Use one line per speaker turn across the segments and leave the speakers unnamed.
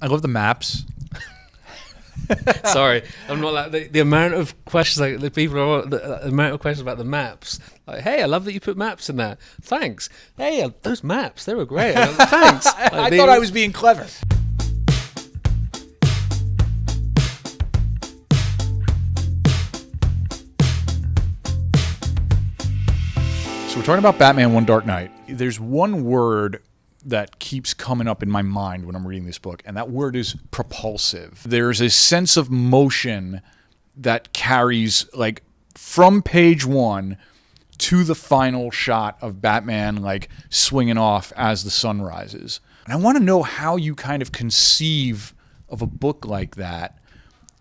I love the maps.
Sorry, I'm not like the amount of questions, like the people are the amount of questions about the maps. Like, hey, I love that you put maps in there. Thanks. Hey, those maps, they were great. Thanks. Like,
I thought I was being clever. So we're talking about Batman One Dark Knight. There's one word that keeps coming up in my mind when I'm reading this book, and that word is propulsive. There's a sense of motion that carries, like, from page one to the final shot of Batman, like, swinging off as the sun rises. And I want to know how you kind of conceive of a book like that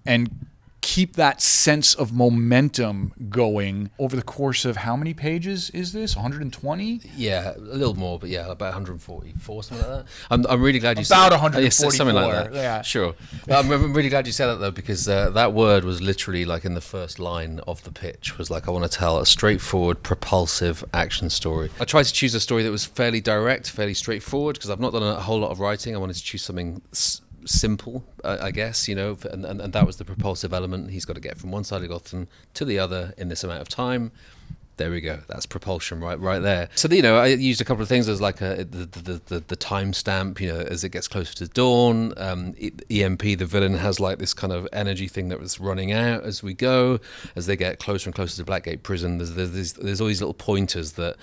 and keep that sense of momentum going over the course of how many pages is this? 120?
Yeah, a little more, but yeah, about 144, something like that. I'm really glad you
said about
144, something like that.
Yeah,
sure. I'm really glad you said that though, because that word was literally like in the first line of the pitch. Was like, I want to tell a straightforward, propulsive action story. I tried to choose a story that was fairly direct, fairly straightforward, because I've not done a whole lot of writing. I wanted to choose something simple, I guess, you know, and that was the propulsive element. He's got to get from one side of Gotham to the other in this amount of time. There we go. That's propulsion right there. So, you know, I used a couple of things as like the time stamp, you know, as it gets closer to dawn. EMP, the villain, has like this kind of energy thing that was running out as we go, as they get closer and closer to Blackgate Prison. There's all these little pointers that,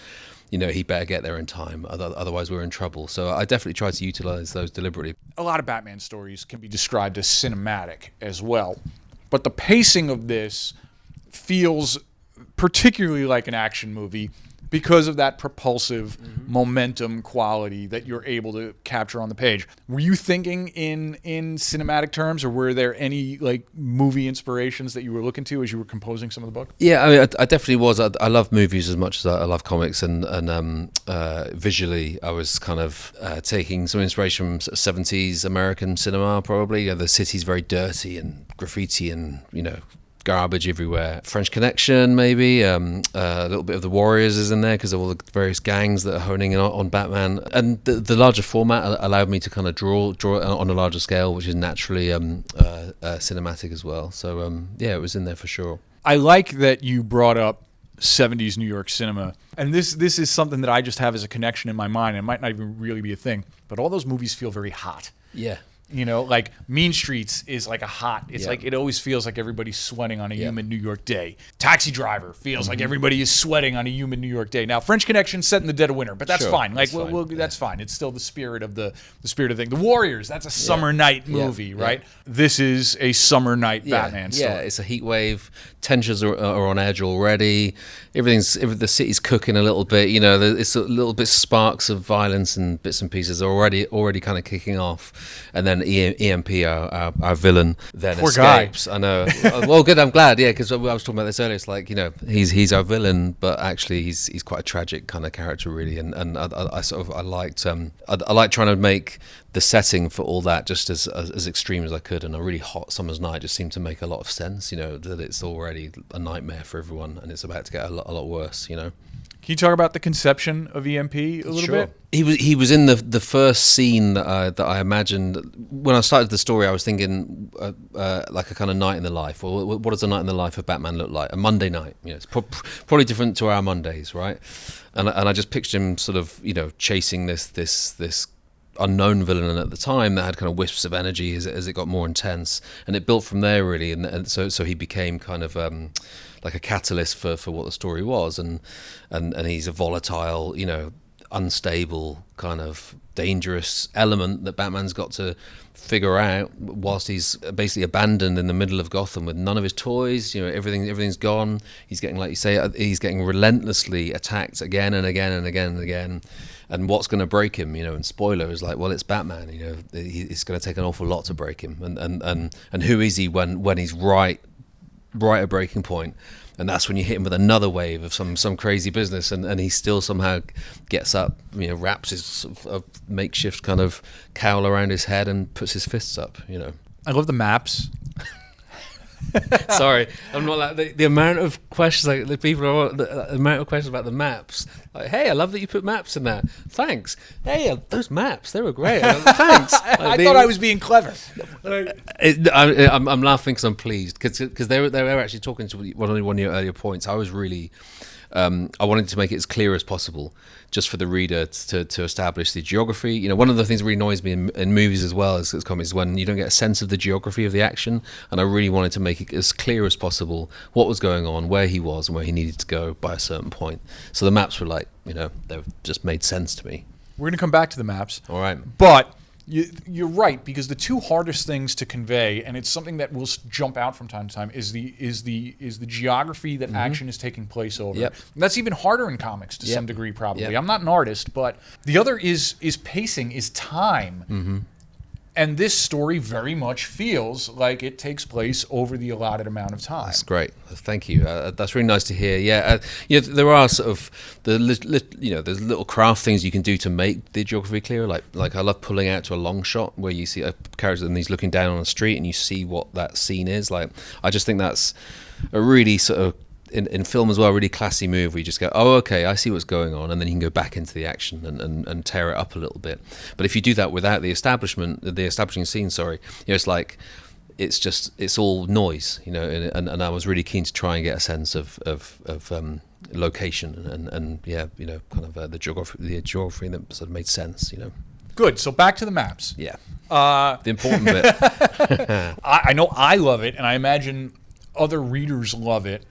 you know, he better get there in time, otherwise we're in trouble. So I definitely tried to utilize those deliberately.
A lot of Batman stories can be described as cinematic as well, but the pacing of this feels particularly like an action movie because of that propulsive momentum quality that you're able to capture on the page. Were you thinking in cinematic terms, or were there any like movie inspirations that you were looking to as you were composing some of the book?
Yeah, I mean, I definitely was. I love movies as much as I love comics, and visually, I was kind of taking some inspiration from 70s American cinema, probably. You know, the city's very dirty and graffiti and, you know, garbage everywhere. French Connection, maybe. A little bit of the Warriors is in there because of all the various gangs that are honing in on Batman. And the larger format allowed me to kind of draw it on a larger scale, which is naturally cinematic as well. So, yeah, it was in there for sure.
I like that you brought up 70s New York cinema. And this is something that I just have as a connection in my mind. It might not even really be a thing, but all those movies feel very hot.
Yeah.
You know, like Mean Streets is like a hot. It's like it always feels like everybody's sweating on a humid New York day. Taxi Driver feels like everybody is sweating on a humid New York day. Now, French Connection set in the dead of winter, but that's fine. Like that's fine. It's still the spirit of the spirit of the thing. The Warriors, that's a summer night movie, right? This is a summer night Batman story.
Yeah, it's a heat wave. Tensions are on edge already. The city's cooking a little bit. You know, it's a little bit sparks of violence and bits and pieces are already kind of kicking off, and then EMP, our villain, then
Poor
escapes.
Guy.
I know. Well, good. I'm glad. Yeah, because I was talking about this earlier. It's like, you know, he's our villain, but actually he's quite a tragic kind of character, really. And I liked trying to make the setting for all that just as extreme as I could. And a really hot summer's night just seemed to make a lot of sense. You know, that it's already a nightmare for everyone, and it's about to get a lot worse. You know.
Can you talk about the conception of EMP a little bit?
He was in the first scene that I imagined when I started the story. I was thinking like a kind of night in the life. Or what does a night in the life of Batman look like? A Monday night. You know, it's probably different to our Mondays, right? And I just pictured him sort of, you know, chasing this unknown villain at the time that had kind of wisps of energy as it got more intense, and it built from there really. And so he became kind of like a catalyst for what the story was, and he's a volatile, you know, unstable kind of dangerous element that Batman's got to figure out whilst he's basically abandoned in the middle of Gotham with none of his toys. You know, everything's gone. He's getting, like you say, he's getting relentlessly attacked again and again and again and again. And what's going to break him? You know, and spoiler is like, well, it's Batman. You know, it's going to take an awful lot to break him. And who is he when he's right at breaking point? And that's when you hit him with another wave of some crazy business, and he still somehow gets up, you know, wraps his sort of makeshift kind of cowl around his head and puts his fists up, you know.
I love the maps.
Sorry, I'm not like the amount of questions, like the people are the amount of questions about the maps. Like, hey, I love that you put maps in there. Thanks. Hey, those maps, they were great. Thanks. Like,
I thought I was being clever.
I'm laughing because I'm pleased because they were actually talking to one of your earlier points. I was really. I wanted to make it as clear as possible, just for the reader to establish the geography. You know, one of the things that really annoys me in movies as well as comics is when you don't get a sense of the geography of the action. And I really wanted to make it as clear as possible what was going on, where he was, and where he needed to go by a certain point. So the maps were like, you know, they just made sense to me.
We're going to come back to the maps.
All right.
But you're right, because the two hardest things to convey, and it's something that will jump out from time to time, is the geography that action is taking place over.
Yep.
And that's even harder in comics to some degree, probably.
Yep.
I'm not an artist, but the other is pacing, is time.
Mm-hmm.
And this story very much feels like it takes place over the allotted amount of time.
That's great. Thank you. That's really nice to hear. Yeah, there are sort of there's little craft things you can do to make the geography clearer. Like I love pulling out to a long shot where you see a character and he's looking down on a street and you see what that scene is. Like, I just think that's a really sort of in film as well, a really classy move where you just go, oh, okay, I see what's going on, and then you can go back into the action and tear it up a little bit. But if you do that without the establishing scene, it's like it's all noise, you know. And I was really keen to try and get a sense of location and kind of the geography that sort of made sense, you know.
Good. So back to the maps.
Yeah. The important bit.
I know I love it, and I imagine other readers love it,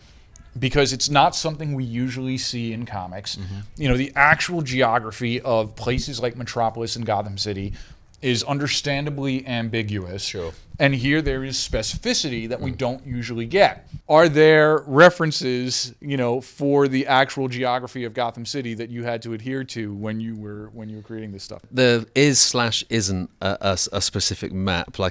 because it's not something we usually see in comics. Mm-hmm. You know, the actual geography of places like Metropolis and Gotham City is understandably ambiguous.
Sure.
And here there is specificity that we don't usually get. Are there references, you know, for the actual geography of Gotham City that you had to adhere to when you were creating this stuff?
There is/isn't a specific map. I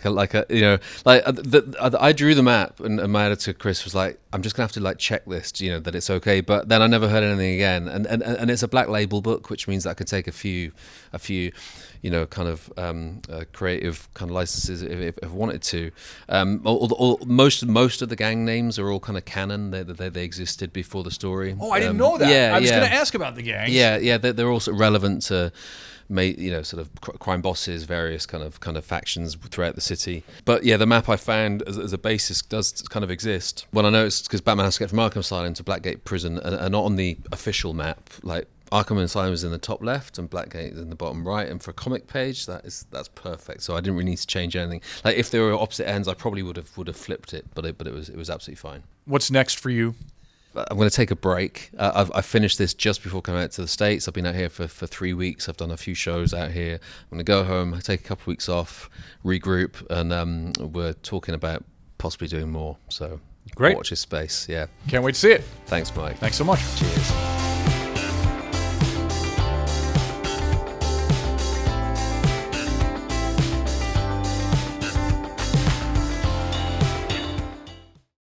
drew the map, and my editor Chris was like, "I'm just gonna have to like check this, you know, that it's okay." But then I never heard anything again. And it's a black label book, which means that I could take a few, you know, kind of creative kind of licenses if I wanted to. Most of the gang names are all kind of canon. They existed before the story.
Oh, I didn't know that.
Yeah,
I was going to ask about the gangs.
Yeah, they're also relevant to, you know, sort of crime bosses, various kind of factions throughout the city. But yeah, the map I found as a basis does kind of exist. When I noticed, because Batman has to get from Arkham Asylum to Blackgate Prison, and not on the official map, like Arkham Asylum is in the top left and Blackgate is in the bottom right, and for a comic page that's perfect. So I didn't really need to change anything. Like, if they were opposite ends, I probably would have flipped it, but it was absolutely fine.
What's next for you?
I'm going to take a break. I finished this just before coming out to the States. I've been out here for 3 weeks. I've done a few shows out here. I'm going to go home, take a couple of weeks off, regroup, and we're talking about possibly doing more. So
great.
Watch this space. Yeah.
Can't wait to see it.
Thanks, Mike.
Thanks so much.
Cheers.